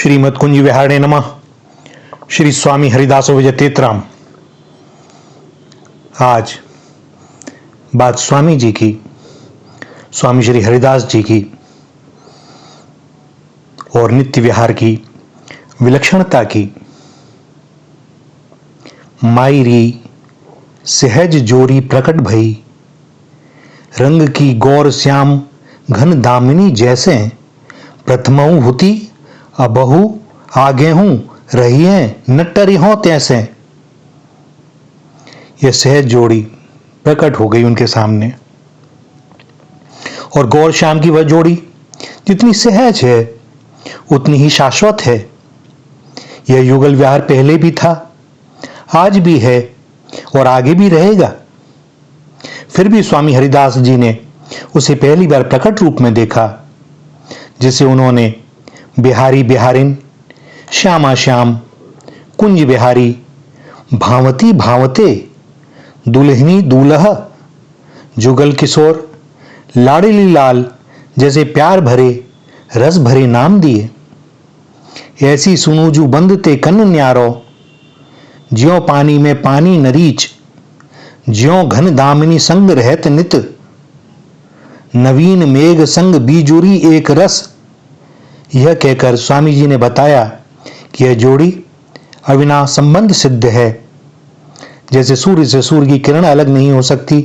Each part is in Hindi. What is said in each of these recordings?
श्रीमद कुंज विहारणे नमः। श्री स्वामी हरिदासो विजय तेतराम। आज बात स्वामी जी की, स्वामी श्री हरिदास जी की और नित्य विहार की विलक्षणता की। मायरी सहज जोरी प्रकट भई, रंग की गौर श्याम घन दामिनी जैसे, प्रथमऊ हुति अबहु आगे हूं रही है नट्टरी हो तैसे। यह सहज जोड़ी प्रकट हो गई उनके सामने, और गौर श्याम की वह जोड़ी जितनी सहज है उतनी ही शाश्वत है। यह युगल विहार पहले भी था, आज भी है और आगे भी रहेगा। फिर भी स्वामी हरिदास जी ने उसे पहली बार प्रकट रूप में देखा, जिसे उन्होंने बिहारी बिहारिन, श्यामा श्याम, कुंज बिहारी, भावती भावते, दुल्हनी दूल्हा, जुगल किशोर, लाडली लाल जैसे प्यार भरे रस भरे नाम दिए। ऐसी सुनूजू बंदते कन्न न्यारो, ज्यों पानी में पानी नरीच, ज्यों घन दामिनी संग रहत नित, नवीन मेघ संग बीजुरी एक रस। यह कहकर स्वामी जी ने बताया कि यह जोड़ी अविनाश संबंध सिद्ध है। जैसे सूर्य से सूर्य की किरण अलग नहीं हो सकती,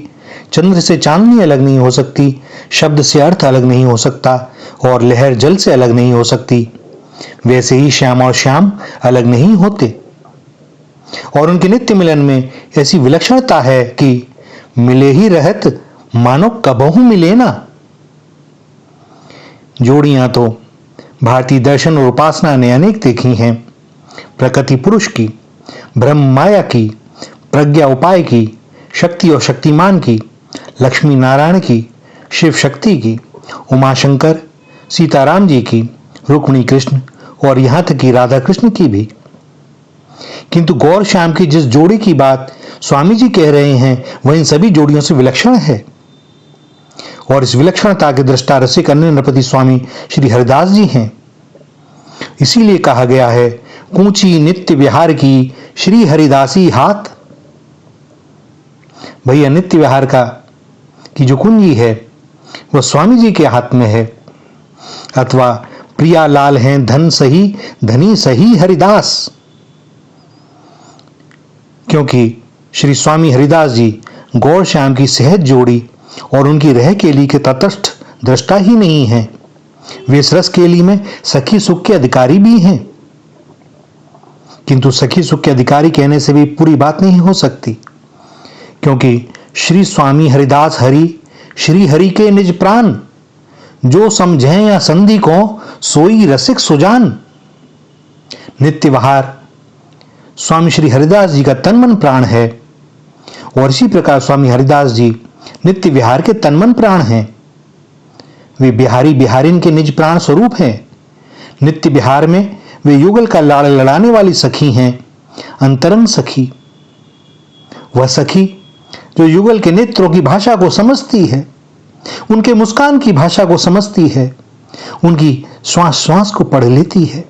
चंद्र से चांदनी अलग नहीं हो सकती, शब्द से अर्थ अलग नहीं हो सकता और लहर जल से अलग नहीं हो सकती, वैसे ही श्याम और श्याम अलग नहीं होते। और उनके नित्य मिलन में ऐसी विलक्षणता है कि मिले ही रहत मानो कबहू मिले ना। जोड़ियां तो भारतीय दर्शन और उपासना ने अनेक देखी हैं। प्रकृति पुरुष की, ब्रह्म माया की, प्रज्ञा उपाय की, शक्ति और शक्तिमान की, लक्ष्मी नारायण की, शिव शक्ति की, उमाशंकर, सीताराम जी की, रुक्मिणी कृष्ण और यहां तक कि राधा कृष्ण की भी। किंतु गौर श्याम की जिस जोड़ी की बात स्वामी जी कह रहे हैं वह इन सभी जोड़ियों से विलक्षण है। और इस विलक्षणता के दृष्टा रसिक अन्य नृपति स्वामी श्री हरिदास जी हैं। इसीलिए कहा गया है, कूची नित्य विहार की श्री हरिदासी हाथ। भैया नित्य विहार का की जो कुंजी है वह स्वामी जी के हाथ में है। अथवा प्रिया लाल हैं धन सही धनी सही हरिदास, क्योंकि श्री स्वामी हरिदास जी गौर श्याम की सहज जोड़ी और उनकी रह केली के तटस्थ दृष्टा ही नहीं हैं, वे इस रस केली में सखी सुख के अधिकारी भी हैं। किंतु सखी सुख के अधिकारी कहने से भी पूरी बात नहीं हो सकती, क्योंकि श्री स्वामी हरिदास हरि श्री हरि के निज प्राण, जो समझे या संधि को सोई रसिक सुजान। नित्य विहार स्वामी श्री हरिदास जी का तन मन प्राण है, और इसी प्रकार स्वामी हरिदास जी नित्य विहार के तन मन प्राण हैं। वे बिहारी बिहारिन के निज प्राण स्वरूप हैं। नित्य विहार में वे युगल का लाड़ लड़ाने वाली सखी हैं, अंतरंग सखी, वह सखी जो युगल के नेत्रों की भाषा को समझती है, उनके मुस्कान की भाषा को समझती है, उनकी श्वास श्वास को पढ़ लेती है।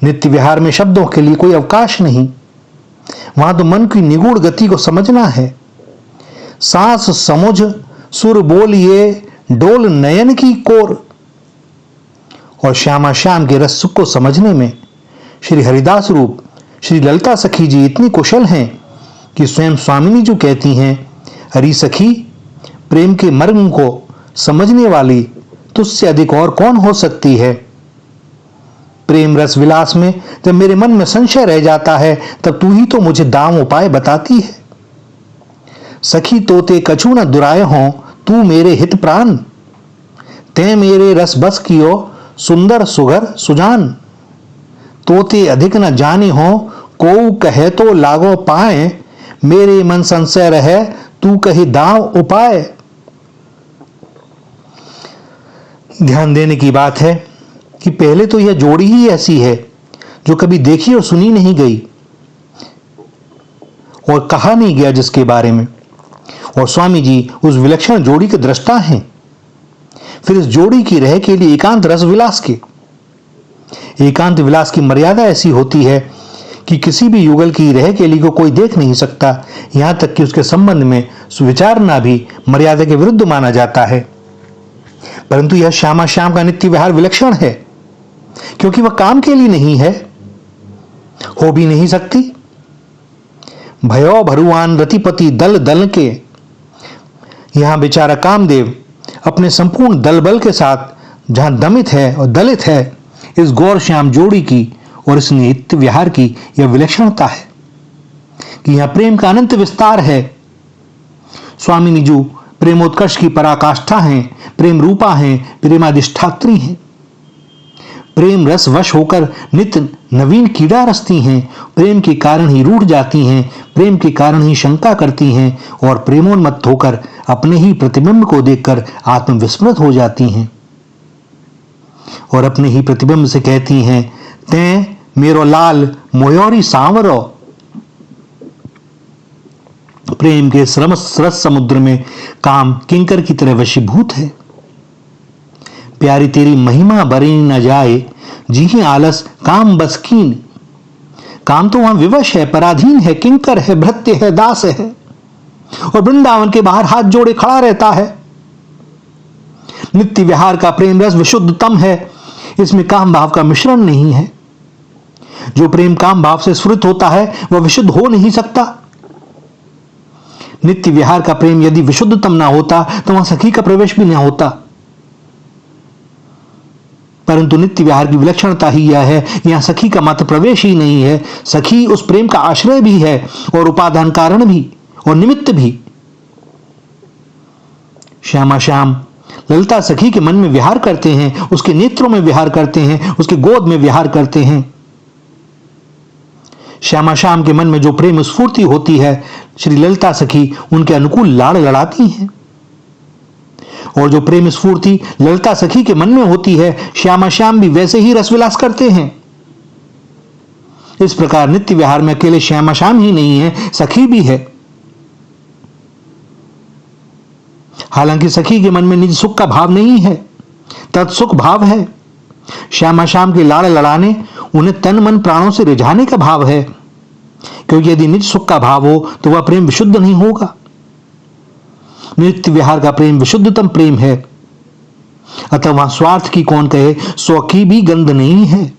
नित्य विहार में शब्दों के लिए कोई अवकाश नहीं, वहां तो मन की निगूढ़ गति को समझना है। सांस समुझ सुर बोलिए डोल नयन की कोर। और श्यामा श्याम के रस सुख को समझने में श्री हरिदास रूप श्री ललिता सखी जी इतनी कुशल हैं कि स्वयं स्वामिनी जो कहती हैं, हरि सखी प्रेम के मर्म को समझने वाली तुझसे अधिक और कौन हो सकती है। प्रेम रस विलास में जब मेरे मन में संशय रह जाता है तब तू ही तो मुझे दाम उपाय बताती है। सखी तोते कछु न दुराए हों तू मेरे हित प्राण, ते मेरे रस बस कियो सुंदर सुघर सुजान। तोते अधिक न जाने हो को कहे तो लागो पाए, मेरे मन संशय रहे तू कही दाव उपाय। ध्यान देने की बात है कि पहले तो यह जोड़ी ही ऐसी है जो कभी देखी और सुनी नहीं गई और कहा नहीं गया जिसके बारे में, और स्वामी जी उस विलक्षण जोड़ी के दृष्टा हैं। फिर इस जोड़ी की रह के लिए एकांत रस विलास के एकांत विलास की मर्यादा ऐसी होती है कि किसी भी युगल की रह केली को कोई देख नहीं सकता, यहां तक कि उसके संबंध में विचारना भी मर्यादा के विरुद्ध माना जाता है। परंतु यह श्यामा श्याम का नित्य विहार विलक्षण है, क्योंकि वह काम के लिए नहीं है, हो भी नहीं सकती। भयो भरुआन रतिपति दल दल के, यहां बेचारा कामदेव अपने संपूर्ण दल बल के साथ जहां दमित है और दलित है, इस गौर श्याम जोड़ी की और इस नित्य विहार की यह विलक्षणता है कि यहां प्रेम का अनंत विस्तार है। स्वामी निजू प्रेमोत्कर्ष की पराकाष्ठा हैं, प्रेम रूपा हैं, प्रेमाधिष्ठात्री हैं। प्रेम रस वश होकर नित्य नवीन कीड़ा रचती हैं, प्रेम के कारण ही रूठ जाती हैं, प्रेम के कारण ही शंका करती हैं और प्रेमोन्मत्त होकर अपने ही प्रतिबिंब को देखकर आत्मविस्मृत हो जाती हैं और अपने ही प्रतिबिंब से कहती हैं, ते मेरो लाल मोयोरी सांवरो। प्रेम के रस समुद्र में काम किंकर की तरह वशीभूत है। प्यारी तेरी महिमा बरी न जाए, जी आलस काम बस कीन। काम तो वहां विवश है, पराधीन है, किंकर है, भृत्य है, दास है और वृंदावन के बाहर हाथ जोड़े खड़ा रहता है। नित्य विहार का प्रेम रस विशुद्धतम है, इसमें काम भाव का मिश्रण नहीं है। जो प्रेम काम भाव से स्फुरित होता है वह विशुद्ध हो नहीं सकता। नित्य विहार का प्रेम यदि विशुद्धतम ना होता तो वहां सखी का प्रवेश भी ना होता। परंतु नित्य विहार की विलक्षणता ही यह है, यहां सखी का मात्र प्रवेश ही नहीं है, सखी उस प्रेम का आश्रय भी है और उपादान कारण भी और निमित्त भी। श्यामा श्याम ललिता सखी के मन में विहार करते हैं, उसके नेत्रों में विहार करते हैं, उसके गोद में विहार करते हैं। श्यामा श्याम के मन में जो प्रेम स्फूर्ति होती है, श्री ललिता सखी उनके अनुकूल लाड़ लड़ाती हैं और जो प्रेम स्फूर्ति ललिता सखी के मन में होती है, श्यामा श्याम भी वैसे ही रसविलास करते हैं। इस प्रकार नित्य विहार में अकेले श्यामा श्याम ही नहीं है, सखी भी है। हालांकि सखी के मन में निज सुख का भाव नहीं है, तत्सुख भाव है। श्यामा श्याम के लाड़ लड़ाने, उन्हें तन मन प्राणों से रिझाने का भाव है, क्योंकि यदि निज सुख का भाव हो तो वह प्रेम विशुद्ध नहीं होगा। नित्य विहार का प्रेम विशुद्धतम प्रेम है, अतः वहां स्वार्थ की कौन कहे, सौ की भी गंध नहीं है।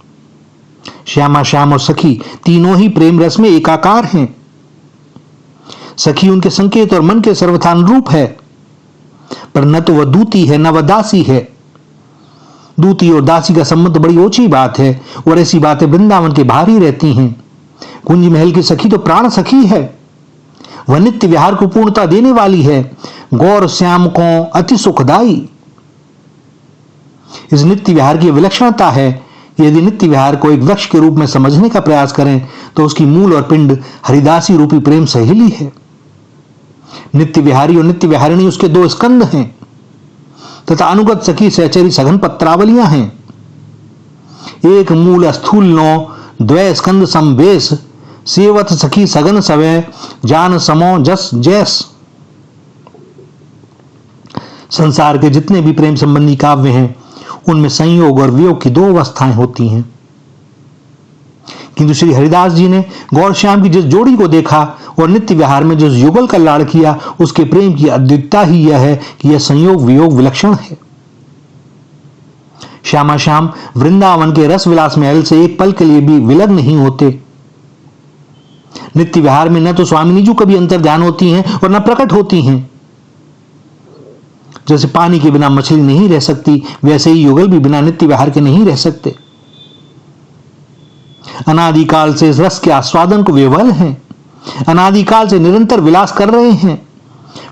श्यामा श्याम और सखी तीनों ही प्रेम रस में एकाकार हैं। सखी उनके संकेत और मन के सर्वथा अनुरूप है, पर न तो वह दूती है न वह दासी है। दूती और दासी का संबंध बड़ी ऊंची बात है और ऐसी बातें वृंदावन के बाहर ही रहती हैं। कुंज महल की सखी तो प्राण सखी है, वह नित्य विहार को पूर्णता देने वाली है। गौर श्याम को अति सुखदाई, इस नित्य विहार की विलक्षणता है कि यदि नित्य विहार को एक वृक्ष के रूप में समझने का प्रयास करें तो उसकी मूल और पिंड हरिदासी रूपी प्रेम सहेली है। नित्य विहारी और नित्य विहारिणी उसके दो स्कंद हैं तथा अनुगत सखी सहचरी सघन पत्रावलियां हैं। एक मूल स्थूल नो द्वय स्कंद समवेश, सेवत सखी सघन सवय, जान समो जस जैस। संसार के जितने भी प्रेम संबंधी काव्य हैं उनमें संयोग और वियोग की दो अवस्थाएं होती हैं, किंतु श्री हरिदास जी ने गौर श्याम की जिस जोड़ी को देखा और नित्य विहार में जिस युगल का लाड़ किया, उसके प्रेम की अद्वितीयता ही यह है कि यह संयोग वियोग विलक्षण है। श्यामा श्याम वृंदावन के रस विलास महल से एक पल के लिए भी विलग नहीं होते। नित्य विहार में न तो स्वामिनी जी कभी अंतर ध्यान होती हैं और न प्रकट होती हैं। जैसे पानी के बिना मछली नहीं रह सकती, वैसे ही युगल भी बिना नित्य विहार के नहीं रह सकते। अनादिकाल से इस रस के आस्वादन को विवल हैं, अनादिकाल से निरंतर विलास कर रहे हैं,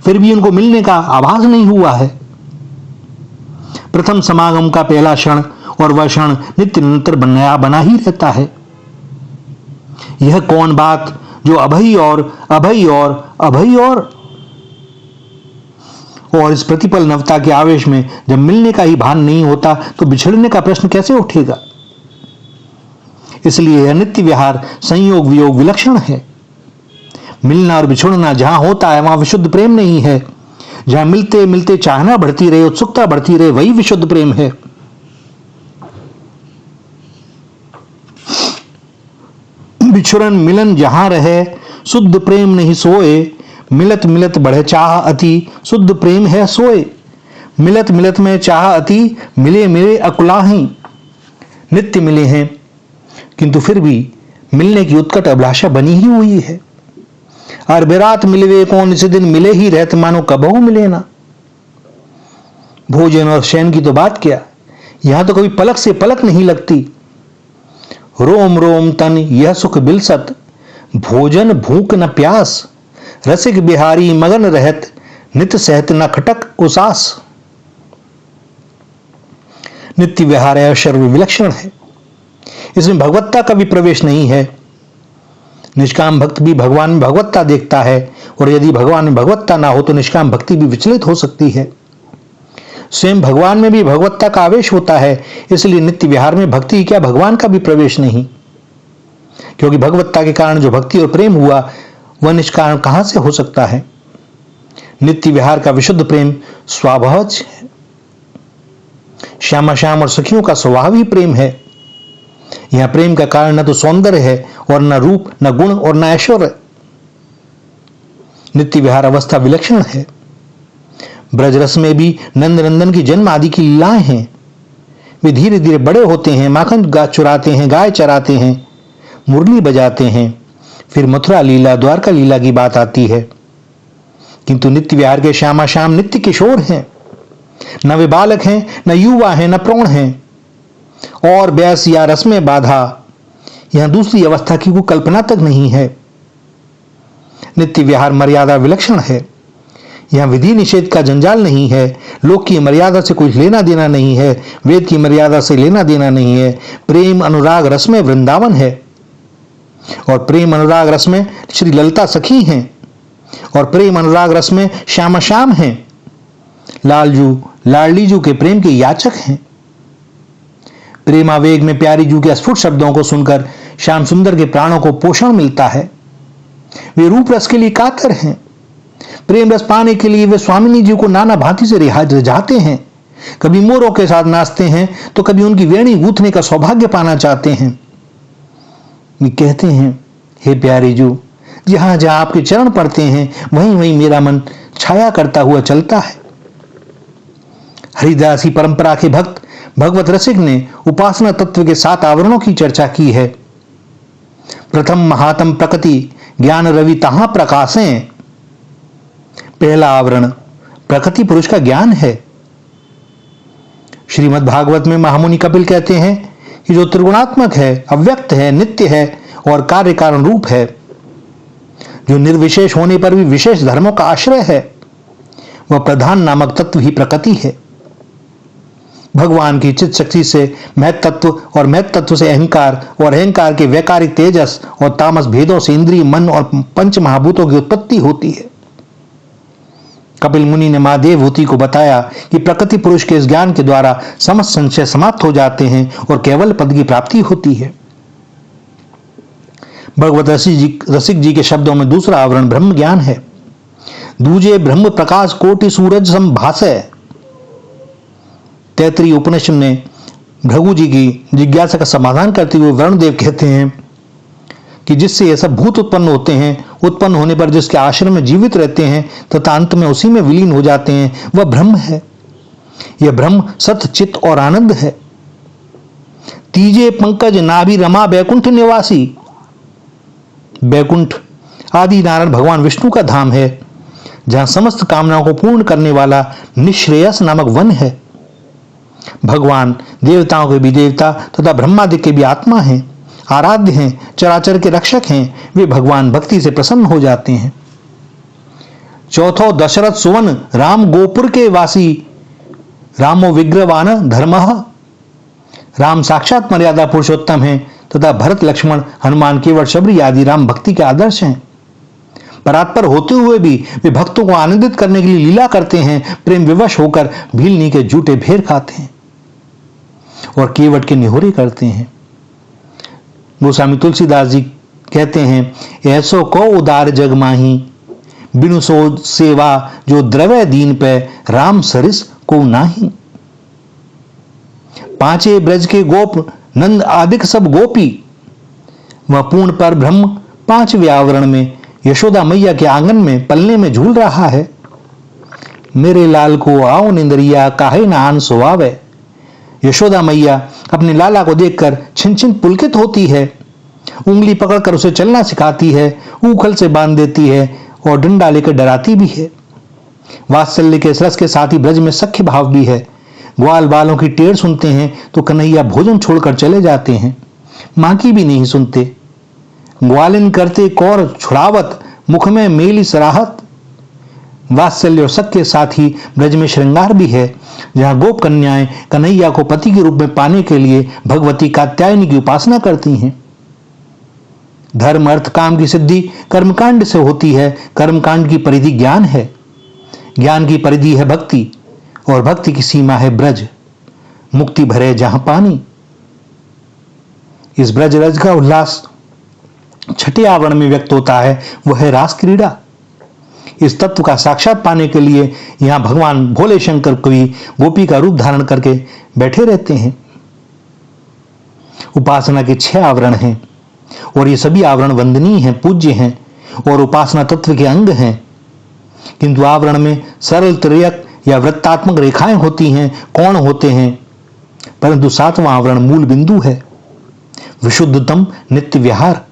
फिर भी उनको मिलने का आभास नहीं हुआ है। प्रथम समागम का पहला क्षण और वह क्षण नित्य निरंतर बना ही रहता है। यह कौन बात जो अभय और अभय और अभय और इस प्रतिपल नवता के आवेश में जब मिलने का ही भान नहीं होता तो बिछड़ने का प्रश्न कैसे उठेगा। इसलिए यह नित्य विहार संयोग वियोग विलक्षण है। मिलना और बिछुड़ना जहां होता है वहां विशुद्ध प्रेम नहीं है। जहां मिलते मिलते चाहना बढ़ती रहे, उत्सुकता बढ़ती रहे, वही विशुद्ध प्रेम है। बिछुरन मिलन जहां रहे, शुद्ध प्रेम नहीं सोए। मिलत मिलत बढ़े चाह अति, शुद्ध प्रेम है सोए। मिलत मिलत में चाह अति, मिले मिले अकुलाही। नित्य मिले हैं किंतु फिर भी मिलने की उत्कट अभिलाषा बनी ही हुई है। और बेरात मिलवे कौन, इस दिन मिले ही रहते मानो कबहू मिले ना। भोजन और शयन की तो बात क्या, यहां तो कभी पलक से पलक नहीं लगती। रोम रोम तन यह सुख बिलसत, भोजन भूख न प्यास। रसिक बिहारी मगन रहत, नित सहत न खटक उसास। नित्य विहार है, सर्व विलक्षण है, इसमें भगवत्ता का भी प्रवेश नहीं है। निष्काम भक्त भी भगवान में भगवत्ता देखता है, और यदि भगवान में भगवत्ता ना हो तो निष्काम भक्ति भी विचलित हो सकती है। स्वयं भगवान में भी भगवत्ता का आवेश होता है, इसलिए नित्य विहार में भक्ति क्या भगवान का भी प्रवेश नहीं, क्योंकि भगवत्ता के कारण जो भक्ति और प्रेम हुआ वह निष्कारण कहां से हो सकता है। नित्य विहार का विशुद्ध प्रेम स्वभावज है। श्यामा श्याम और सखियों का स्वभाव ही प्रेम है। यह प्रेम का कारण न तो सौंदर्य है और न रूप, न गुण और न ऐश्वर्य। नित्य विहार अवस्था विलक्षण है। ब्रजरस में भी नंद नंदन की जन्म आदि की लीलाएं हैं। वे धीरे धीरे बड़े होते हैं, माखन चुराते हैं, गाय चराते हैं, मुरली बजाते हैं। फिर मथुरा लीला, द्वारका लीला की बात आती है। किंतु नित्य विहार के श्यामा श्याम नित्य किशोर हैं। न वे बालक हैं, न युवा हैं, न प्रौढ़ हैं। और व्यास या रस में बाधा, यहां दूसरी अवस्था की कोई कल्पना तक नहीं है। नित्य विहार मर्यादा विलक्षण है। यहां विधि निषेध का जंजाल नहीं है। लोक की मर्यादा से कोई लेना देना नहीं है, वेद की मर्यादा से लेना देना नहीं है। प्रेम अनुराग रस में वृंदावन है, और प्रेम अनुराग रस में श्री ललिता सखी हैं, और प्रेम अनुराग रस में श्यामा श्याम हैं। लालजू लाडली जू के प्रेम के याचक हैं। प्रेमावेग में प्यारी जू के स्फुट शब्दों को सुनकर श्याम सुंदर के प्राणों को पोषण मिलता है। वे रूप रस के लिए कातर हैं। प्रेम रस पाने के लिए वे स्वामिनी जी को नाना भांति से रिझाते हैं। कभी मोरों के साथ नाचते हैं तो कभी उनकी वेणी गूंथने का सौभाग्य पाना चाहते हैं। वे कहते हैं, हे प्यारी जू, जहां जहां आपके चरण पड़ते हैं वहीं वहीं मेरा मन छाया करता हुआ चलता है। हरिदासी परंपरा के भक्त भगवत रसिक ने उपासना तत्व के 7 आवरणों की चर्चा की है। प्रथम महातम प्रकृति ज्ञान रवि तहां प्रकाशें। पहला आवरण प्रकृति पुरुष का ज्ञान है। श्रीमद् भागवत में महामुनि कपिल कहते हैं कि जो त्रिगुणात्मक है, अव्यक्त है, नित्य है और कार्य कारण रूप है, जो निर्विशेष होने पर भी विशेष धर्मों का आश्रय है, वह प्रधान नामक तत्व ही प्रकृति है। भगवान की चित्त शक्ति से महत तत्व और महत तत्व से अहंकार और अहंकार के वैकारिक तेजस और तामस भेदों से इंद्रिय, मन और पंच महाभूतों की उत्पत्ति होती है। कपिल मुनि ने मां देवहूति को बताया कि प्रकृति पुरुष के इस ज्ञान के द्वारा समस्त संशय समाप्त हो जाते हैं और केवल पद की प्राप्ति होती है। भगवत रसिक जी के शब्दों में दूसरा आवरण ब्रह्म ज्ञान है। दूजे ब्रह्म प्रकाश कोटि सूरज सम भासै। तैत्रीय उपनिषद में भृगु जी की जिज्ञासा का समाधान करते हुए वरुणदेव कहते हैं कि जिससे ये सब भूत उत्पन्न होते हैं, उत्पन्न होने पर जिसके आश्रम में जीवित रहते हैं तथा अंत में उसी में विलीन हो जाते हैं, वह ब्रह्म है। यह ब्रह्म सत्य, चित्त और आनंद है। तीजे पंकज नाभि रमा बैकुंठ निवासी। बैकुंठ आदि नारायण भगवान विष्णु का धाम है, जहां समस्त कामनाओं को पूर्ण करने वाला निश्रेयस नामक वन है। भगवान देवताओं के भी देवता तथा ब्रह्मादि के भी आत्मा हैं, आराध्य हैं, चराचर के रक्षक हैं। वे भगवान भक्ति से प्रसन्न हो जाते हैं। चौथो दशरथ सुवन राम गोपुर के वासी। रामो विग्रहवान धर्मः। राम साक्षात मर्यादा पुरुषोत्तम हैं तथा भरत, लक्ष्मण, हनुमान केवल शबरी आदि राम भक्ति के आदर्श हैं। परात्पर होते हुए भी वे भक्तों को आनंदित करने के लिए लीला करते हैं। प्रेम विवश होकर भीलनी के झूठे भेर खाते हैं और केवट के निहोरे करते हैं। गोस्वामी तुलसीदास जी कहते हैं, ऐसो को उदार जग माही, बिनु सो सेवा जो द्रव्य दीन पे, राम सरिस को नाही। पांचे ब्रज के गोप नंद आदिक सब गोपी, वह पूर्ण पर ब्रह्म 5वें आवरण में यशोदा मैया के आंगन में पलने में झूल रहा है। मेरे लाल को आओ निंदरिया काहे न आन सुहावे। यशोदा मैया अपने लाला को देखकर छिन छिन पुलकित होती है, उंगली पकड़कर उसे चलना सिखाती है, ऊखल से बांध देती है और डंडा लेकर डराती भी है। वात्सल्य के इस रस के साथ ही ब्रज में सख्य भाव भी है। ग्वाल बालों की टेर सुनते हैं तो कन्हैया भोजन छोड़कर चले जाते हैं, मां की भी नहीं सुनते। ग्वालिन करते कौर छुड़ावत, मुख में मेली सराहत। वात्सल्य और सख्य के साथ ही ब्रज में श्रृंगार भी है, जहां गोप कन्याएं कन्हैया को पति के रूप में पाने के लिए भगवती कात्यायनी की उपासना करती हैं। धर्म अर्थ काम की सिद्धि कर्मकांड से होती है। कर्मकांड की परिधि ज्ञान है, ज्ञान की परिधि है भक्ति, और भक्ति की सीमा है ब्रज। मुक्ति भरे जहां पानी। इस ब्रज रज का उल्लास 6ठे आवरण में व्यक्त होता है, वह है रास क्रीड़ा। इस तत्व का साक्षात पाने के लिए यहां भगवान भोले शंकर कवि गोपी का रूप धारण करके बैठे रहते हैं। उपासना के 6 आवरण हैं और ये सभी आवरण वंदनीय हैं, पूज्य हैं और उपासना तत्व के अंग हैं। किंतु आवरण में सरल त्रियक या वृत्तात्मक रेखाएं होती हैं, कोण होते हैं, परंतु 7वां आवरण मूल बिंदु है, विशुद्धतम नित्य विहार।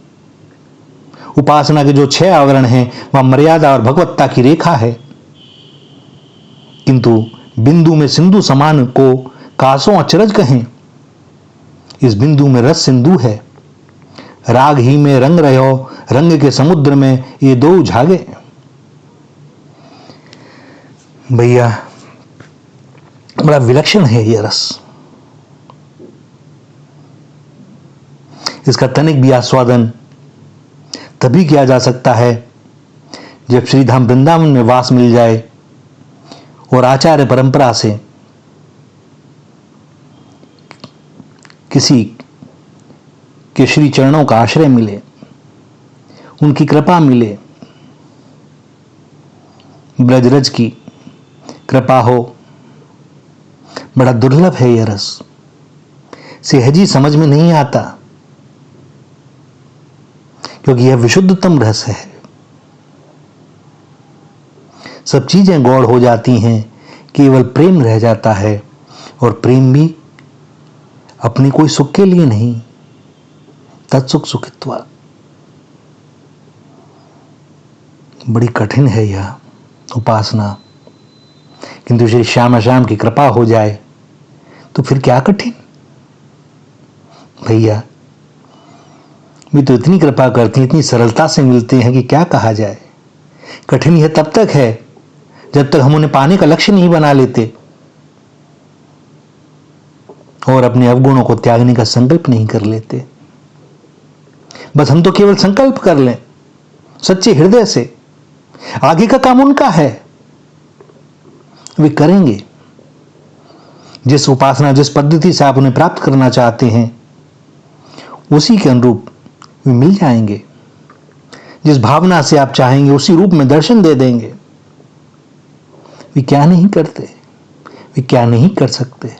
उपासना के जो 6 आवरण हैं वह मर्यादा और भगवत्ता की रेखा है, किंतु बिंदु में सिंधु समान को कासों अचरज कहें। इस बिंदु में रस सिंधु है। राग ही में रंग रहो, रंग के समुद्र में ये दो झागे। भैया बड़ा विलक्षण है यह रस। इसका तनिक भी आस्वादन तभी किया जा सकता है जब श्रीधाम वृंदावन में वास मिल जाए और आचार्य परंपरा से किसी के श्री चरणों का आश्रय मिले, उनकी कृपा मिले, ब्रजरज की कृपा हो। बड़ा दुर्लभ है यह रस, सहजी समझ में नहीं आता, क्योंकि यह विशुद्धतम रस है। सब चीजें गौड़ हो जाती हैं, केवल प्रेम रह जाता है, और प्रेम भी अपने कोई सुख के लिए नहीं, तत्सुख सुखित्वा। बड़ी कठिन है यह उपासना, किंतु श्री श्यामा श्याम की कृपा हो जाए तो फिर क्या कठिन। भैया भी तो इतनी कृपा करती हैं, इतनी सरलता से मिलते हैं कि क्या कहा जाए। कठिन यह तब तक है जब तक हम उन्हें पाने का लक्ष्य नहीं बना लेते और अपने अवगुणों को त्यागने का संकल्प नहीं कर लेते। बस हम तो केवल संकल्प कर लें सच्चे हृदय से, आगे का काम उनका है, वे करेंगे। जिस उपासना, जिस पद्धति से आप उन्हें प्राप्त करना चाहते हैं, उसी के अनुरूप वे मिल जाएंगे। जिस भावना से आप चाहेंगे उसी रूप में दर्शन दे देंगे। वे क्या नहीं करते, वे क्या नहीं कर सकते।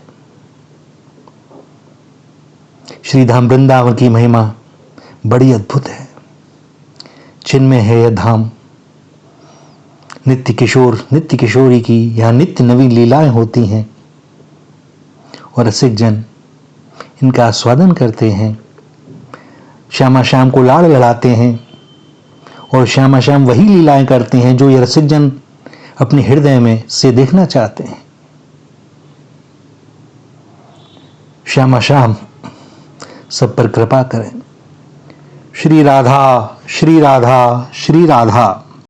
श्रीधाम वृंदावन की महिमा बड़ी अद्भुत है। चिन्मय है यह धाम। नित्य किशोर, नित्य किशोरी की यहाँ नित्य नवीन लीलाएं होती हैं और रसिक जन इनका आस्वादन करते हैं। श्यामा श्याम को लाड़ लड़ाते हैं और श्यामा श्याम वही लीलाएं करते हैं जो ये रसिक जन अपने हृदय में से देखना चाहते हैं। श्यामा श्याम सब पर कृपा करें। श्री राधा, श्री राधा, श्री राधा।